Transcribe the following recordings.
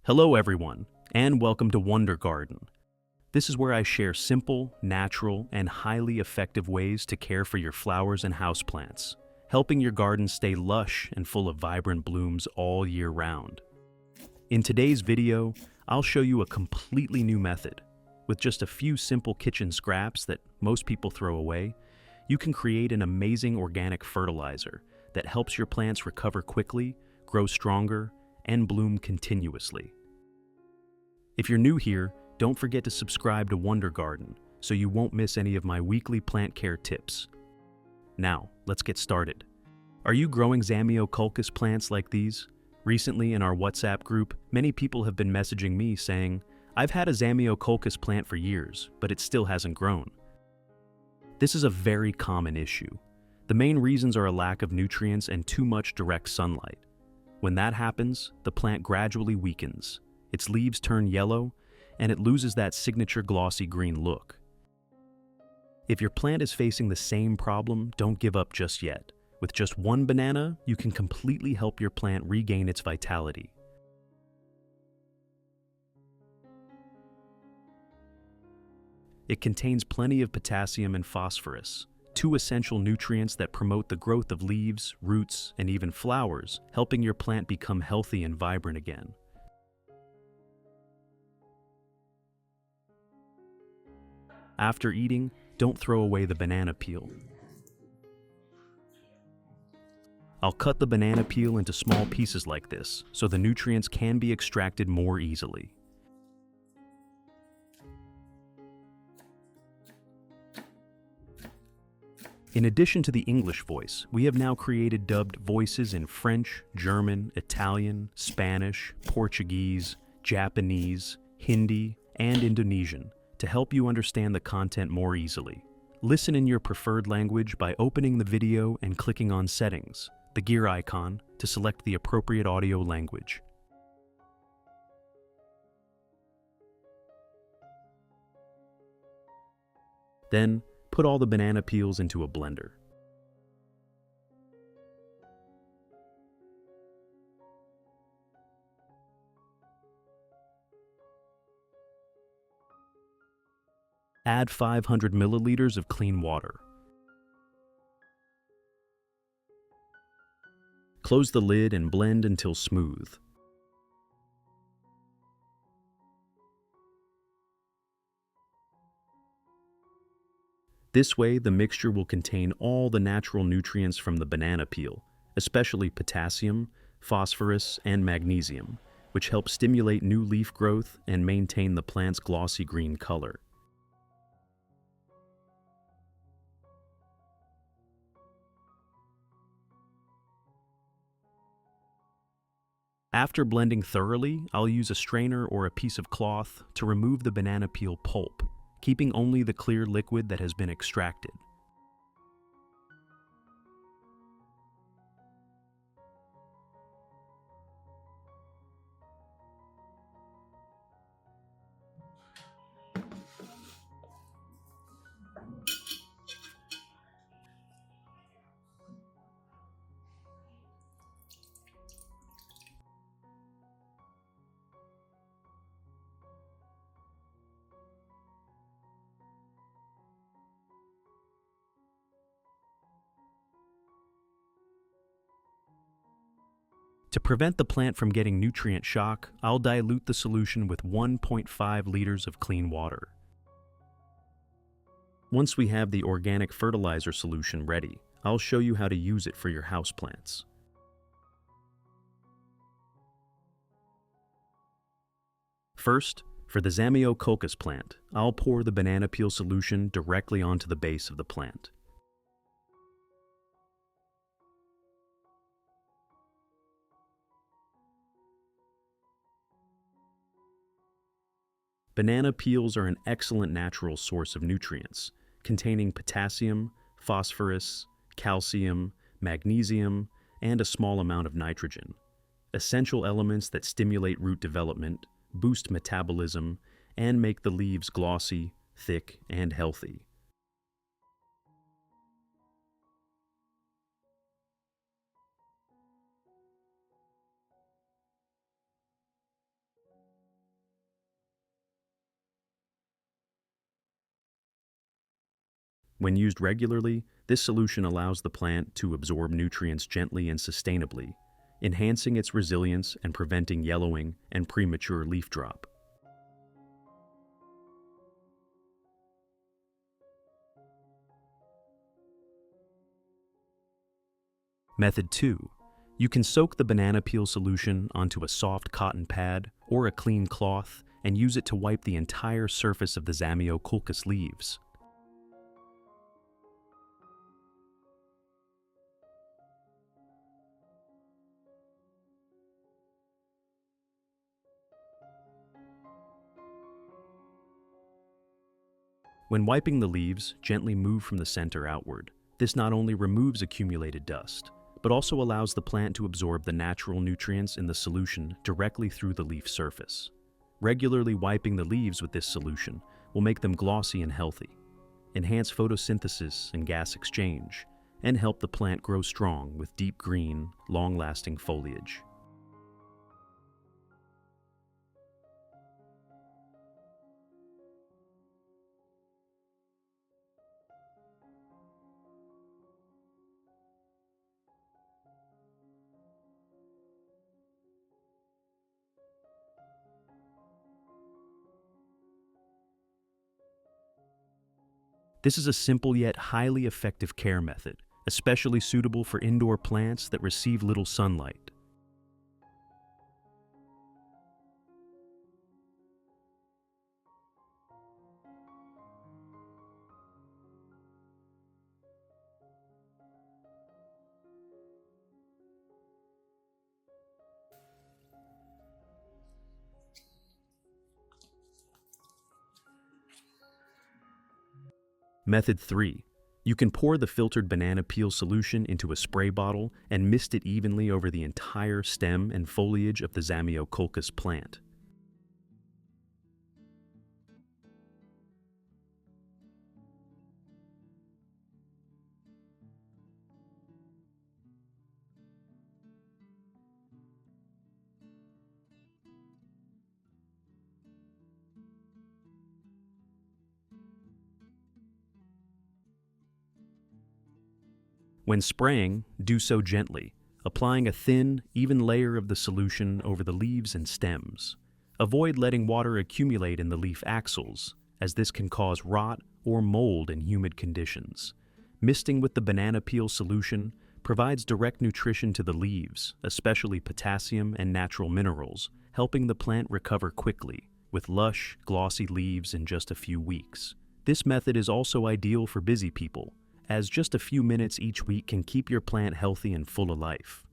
Hello everyone, and welcome to Wonder Garden. This is where I share simple, natural, and highly effective ways to care for your flowers and houseplants, helping your garden stay lush and full of vibrant blooms all year round. In today's video, I'll show you a completely new method. With just a few simple kitchen scraps that most people throw away, you can create an amazing organic fertilizer that helps your plants recover quickly, grow stronger, and bloom continuously. If you're new here, don't forget to subscribe to Wonder Garden so you won't miss any of my weekly plant care tips. Now, let's get started. Are you growing Zamioculcas plants like these? Recently in our WhatsApp group, many people have been messaging me saying, "I've had a Zamioculcas plant for years, but it still hasn't grown." This is a very common issue. The main reasons are a lack of nutrients and too much direct sunlight. When that happens, the plant gradually weakens, its leaves turn yellow, and it loses that signature glossy green look. If your plant is facing the same problem, don't give up just yet. With just one banana, you can completely help your plant regain its vitality. It contains plenty of potassium and phosphorus, two essential nutrients that promote the growth of leaves, roots, and even flowers, helping your plant become healthy and vibrant again. After eating, don't throw away the banana peel. I'll cut the banana peel into small pieces like this, so the nutrients can be extracted more easily. In addition to the English voice, we have now created dubbed voices in French, German, Italian, Spanish, Portuguese, Japanese, Hindi, and Indonesian to help you understand the content more easily. Listen in your preferred language by opening the video and clicking on Settings, the gear icon, to select the appropriate audio language. Then, put all the banana peels into a blender. Add 500 milliliters of clean water. Close the lid and blend until smooth. This way, the mixture will contain all the natural nutrients from the banana peel, especially potassium, phosphorus, and magnesium, which help stimulate new leaf growth and maintain the plant's glossy green color. After blending thoroughly, I'll use a strainer or a piece of cloth to remove the banana peel pulp, keeping only the clear liquid that has been extracted. To prevent the plant from getting nutrient shock, I'll dilute the solution with 1.5 liters of clean water. Once we have the organic fertilizer solution ready, I'll show you how to use it for your houseplants. First, for the Zamioculcas plant, I'll pour the banana peel solution directly onto the base of the plant. Banana peels are an excellent natural source of nutrients, containing potassium, phosphorus, calcium, magnesium, and a small amount of nitrogen, essential elements that stimulate root development, boost metabolism, and make the leaves glossy, thick, and healthy. When used regularly, this solution allows the plant to absorb nutrients gently and sustainably, enhancing its resilience and preventing yellowing and premature leaf drop. Method 2. You can soak the banana peel solution onto a soft cotton pad or a clean cloth and use it to wipe the entire surface of the Zamioculcas leaves. When wiping the leaves, gently move from the center outward. This not only removes accumulated dust, but also allows the plant to absorb the natural nutrients in the solution directly through the leaf surface. Regularly wiping the leaves with this solution will make them glossy and healthy, enhance photosynthesis and gas exchange, and help the plant grow strong with deep green, long-lasting foliage. This is a simple yet highly effective care method, especially suitable for indoor plants that receive little sunlight. Method 3. You can pour the filtered banana peel solution into a spray bottle and mist it evenly over the entire stem and foliage of the Zamioculcas plant. When spraying, do so gently, applying a thin, even layer of the solution over the leaves and stems. Avoid letting water accumulate in the leaf axils, as this can cause rot or mold in humid conditions. Misting with the banana peel solution provides direct nutrition to the leaves, especially potassium and natural minerals, helping the plant recover quickly, with lush, glossy leaves in just a few weeks. This method is also ideal for busy people, as just a few minutes each week can keep your plant healthy and full of life.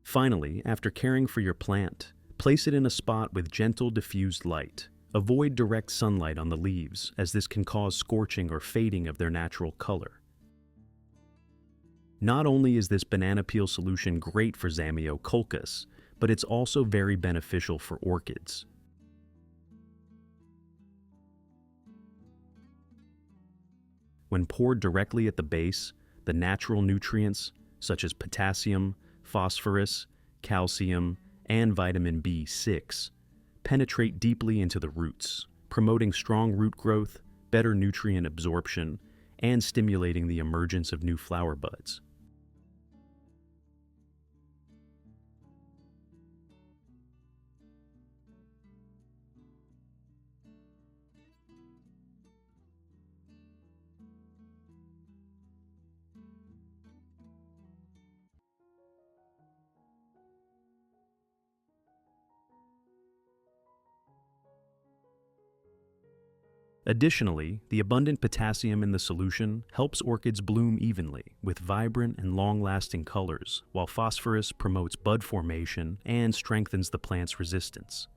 Finally, after caring for your plant, place it in a spot with gentle diffused light. Avoid direct sunlight on the leaves, as this can cause scorching or fading of their natural color. Not only is this banana peel solution great for Zamioculcas, but it's also very beneficial for orchids. When poured directly at the base, the natural nutrients, such as potassium, phosphorus, calcium, and vitamin B6, penetrate deeply into the roots, promoting strong root growth, better nutrient absorption, and stimulating the emergence of new flower buds. Additionally, the abundant potassium in the solution helps orchids bloom evenly with vibrant and long-lasting colors, while phosphorus promotes bud formation and strengthens the plant's resistance.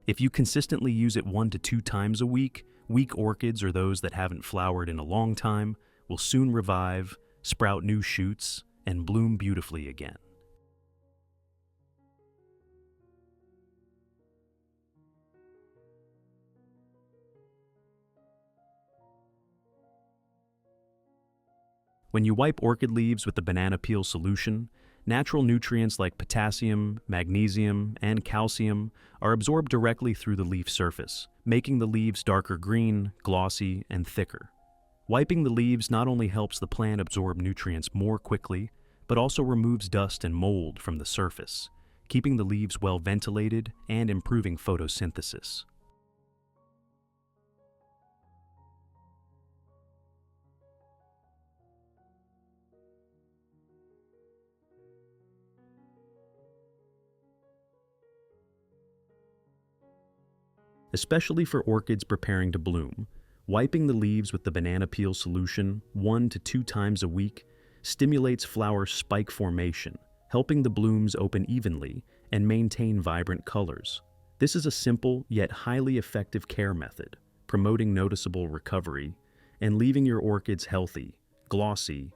If you consistently use it 1 to 2 times a week, weak orchids or those that haven't flowered in a long time will soon revive, sprout new shoots, and bloom beautifully again. When you wipe orchid leaves with the banana peel solution, natural nutrients like potassium, magnesium, and calcium are absorbed directly through the leaf surface, making the leaves darker green, glossy, and thicker. Wiping the leaves not only helps the plant absorb nutrients more quickly, but also removes dust and mold from the surface, keeping the leaves well ventilated and improving photosynthesis. Especially for orchids preparing to bloom, wiping the leaves with the banana peel solution 1 to 2 times a week stimulates flower spike formation, helping the blooms open evenly and maintain vibrant colors. This is a simple yet highly effective care method, promoting noticeable recovery and leaving your orchids healthy, glossy,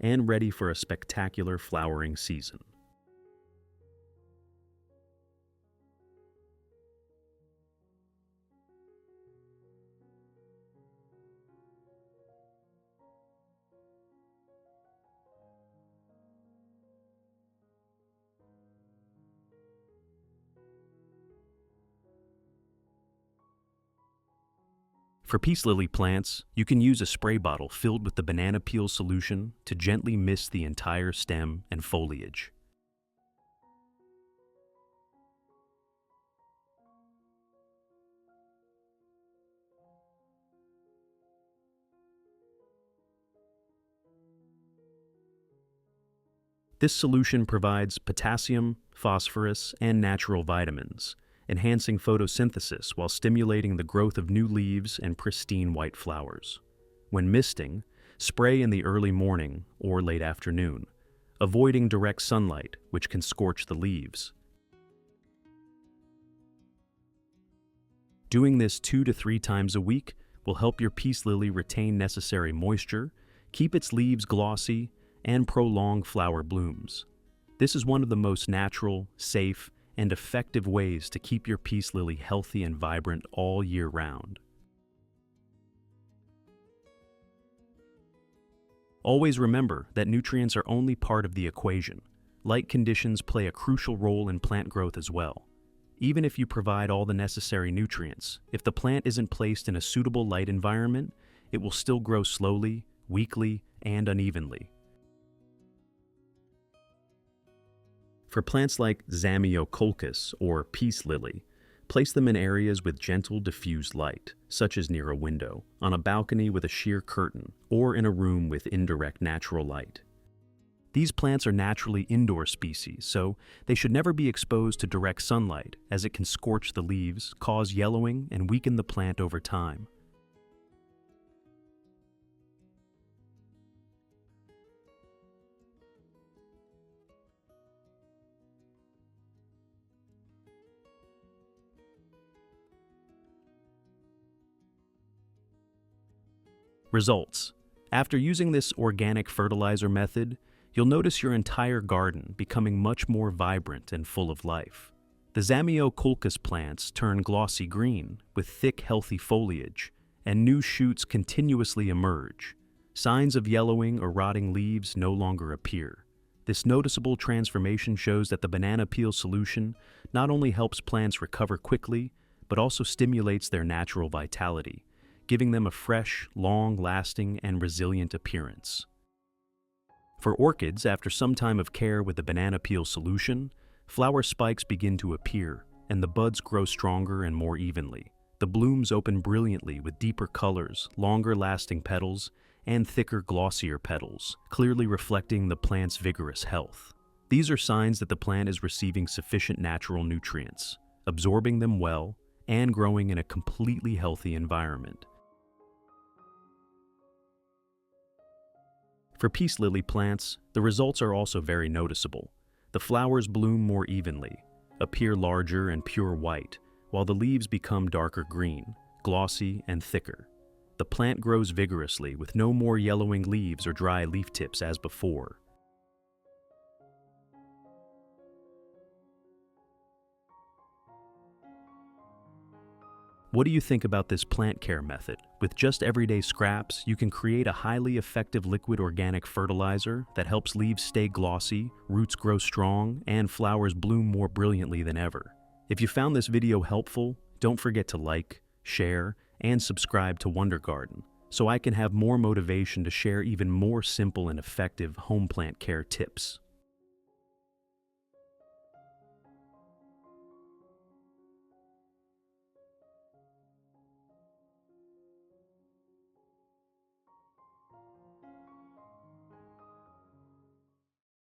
and ready for a spectacular flowering season. For peace lily plants, you can use a spray bottle filled with the banana peel solution to gently mist the entire stem and foliage. This solution provides potassium, phosphorus, and natural vitamins, enhancing photosynthesis while stimulating the growth of new leaves and pristine white flowers. When misting, spray in the early morning or late afternoon, avoiding direct sunlight, which can scorch the leaves. Doing this 2 to 3 times a week will help your peace lily retain necessary moisture, keep its leaves glossy, and prolong flower blooms. This is one of the most natural, safe, and effective ways to keep your peace lily healthy and vibrant all year round. Always remember that nutrients are only part of the equation. Light conditions play a crucial role in plant growth as well. Even if you provide all the necessary nutrients, if the plant isn't placed in a suitable light environment, it will still grow slowly, weakly, and unevenly. For plants like Zamioculcas or peace lily, place them in areas with gentle diffused light, such as near a window, on a balcony with a sheer curtain, or in a room with indirect natural light. These plants are naturally indoor species, so they should never be exposed to direct sunlight, as it can scorch the leaves, cause yellowing, and weaken the plant over time. Results. After using this organic fertilizer method, you'll notice your entire garden becoming much more vibrant and full of life. The Zamioculcas plants turn glossy green with thick, healthy foliage, and new shoots continuously emerge. Signs of yellowing or rotting leaves no longer appear. This noticeable transformation shows that the banana peel solution not only helps plants recover quickly, but also stimulates their natural vitality, giving them a fresh, long-lasting, and resilient appearance. For orchids, after some time of care with the banana peel solution, flower spikes begin to appear, and the buds grow stronger and more evenly. The blooms open brilliantly with deeper colors, longer-lasting petals, and thicker, glossier petals, clearly reflecting the plant's vigorous health. These are signs that the plant is receiving sufficient natural nutrients, absorbing them well, and growing in a completely healthy environment. For peace lily plants, the results are also very noticeable. The flowers bloom more evenly, appear larger and pure white, while the leaves become darker green, glossy, and thicker. The plant grows vigorously with no more yellowing leaves or dry leaf tips as before. What do you think about this plant care method? With With just everyday scraps, you can create a highly effective liquid organic fertilizer that helps leaves stay glossy, roots grow strong, and flowers bloom more brilliantly than ever. If you found this video helpful, don't forget to like, share, and subscribe to Wonder Garden so I can have more motivation to share even more simple and effective home plant care tips.